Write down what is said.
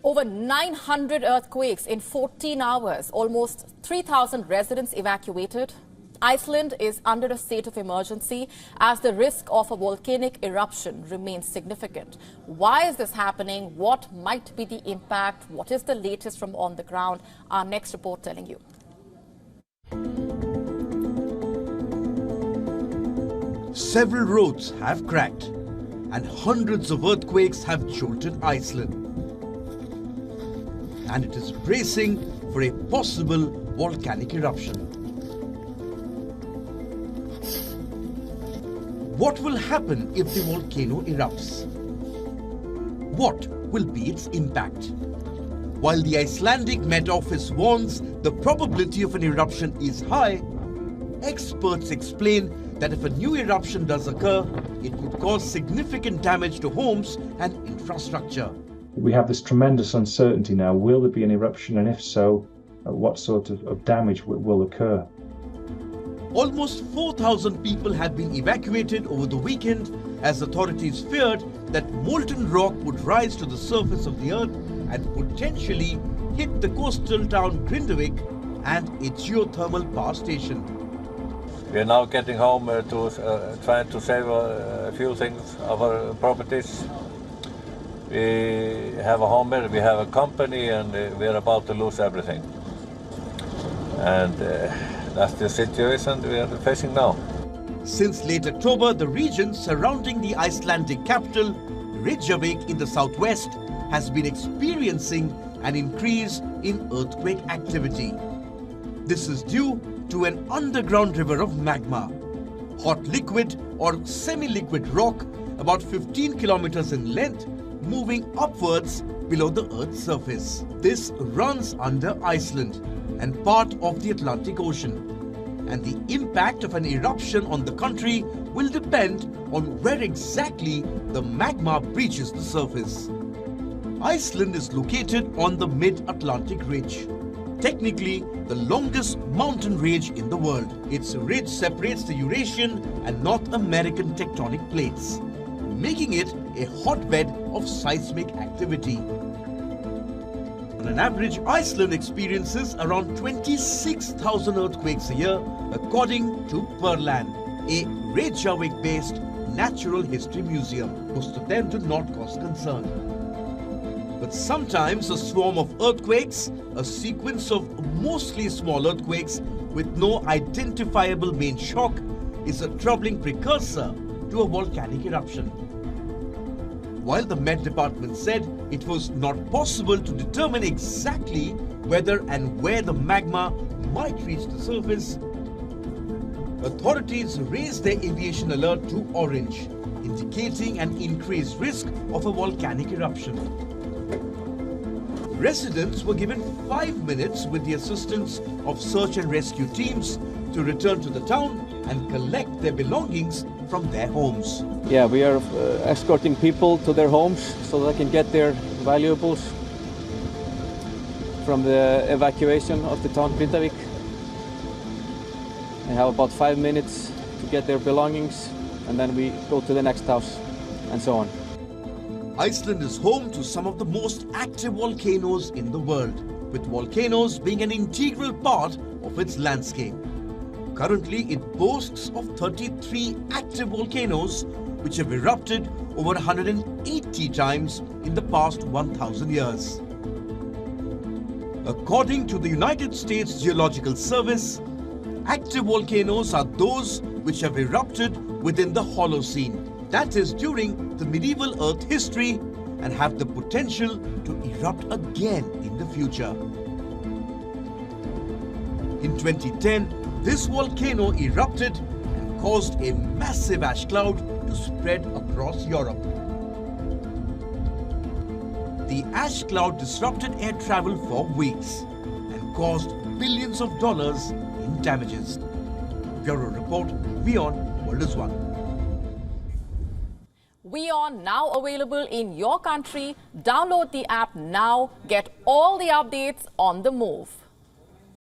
Over 900 earthquakes in 14 hours, almost 3,000 residents evacuated. Iceland is under a state of emergency as the risk of a volcanic eruption remains significant. Why is this happening? What might be the impact? What is the latest from on the ground? Our next report telling you. Several roads have cracked and hundreds of earthquakes have jolted Iceland. And it is bracing for a possible volcanic eruption. What will happen if the volcano erupts? What will be its impact? While the Icelandic Met Office warns the probability of an eruption is high, experts explain that if a new eruption does occur, it could cause significant damage to homes and infrastructure. We have this tremendous uncertainty now. Will there be an eruption, and if so, what sort of damage will occur? Almost 4,000 people had been evacuated over the weekend as authorities feared that molten rock would rise to the surface of the earth and potentially hit the coastal town Grindavik and a geothermal power station. We are now getting home to trying to save a few things, our properties. We have a home here, we have a company, and we are about to lose everything. And that's the situation we are facing now. Since late October, the region surrounding the Icelandic capital, Reykjavik in the southwest, has been experiencing an increase in earthquake activity. This is due to an underground river of magma, hot liquid or semi-liquid rock about 15 kilometers in length, moving upwards below the Earth's surface. This runs under Iceland and part of the Atlantic Ocean. And the impact of an eruption on the country will depend on where exactly the magma breaches the surface. Iceland is located on the mid-Atlantic ridge, technically the longest mountain range in the world. Its ridge separates the Eurasian and North American tectonic plates, making it a hotbed of seismic activity. On an average, Iceland experiences around 26,000 earthquakes a year, according to Perlan, a Reykjavik-based natural history museum. Most of them do not cause concern. But sometimes a swarm of earthquakes, a sequence of mostly small earthquakes with no identifiable main shock, is a troubling precursor to a volcanic eruption. While the Met Department said it was not possible to determine exactly whether and where the magma might reach the surface, authorities raised their aviation alert to orange, indicating an increased risk of a volcanic eruption. Residents were given 5 minutes with the assistance of search and rescue teams to return to the town and collect their belongings from their homes. Yeah, we are escorting people to their homes so they can get their valuables from the evacuation of the town Grindavik. They have about 5 minutes to get their belongings, and then we go to the next house and so on. Iceland is home to some of the most active volcanoes in the world, with volcanoes being an integral part of its landscape. Currently, it boasts of 33 active volcanoes which have erupted over 180 times in the past 1,000 years. According to the United States Geological Service, active volcanoes are those which have erupted within the Holocene, that is during the medieval Earth history, and have the potential to erupt again in the future. In 2010, this volcano erupted and caused a massive ash cloud to spread across Europe. The ash cloud disrupted air travel for weeks and caused billions of dollars in damages. Bureau Report, WION, World is One. WION now available in your country. Download the app now. Get all the updates on the move.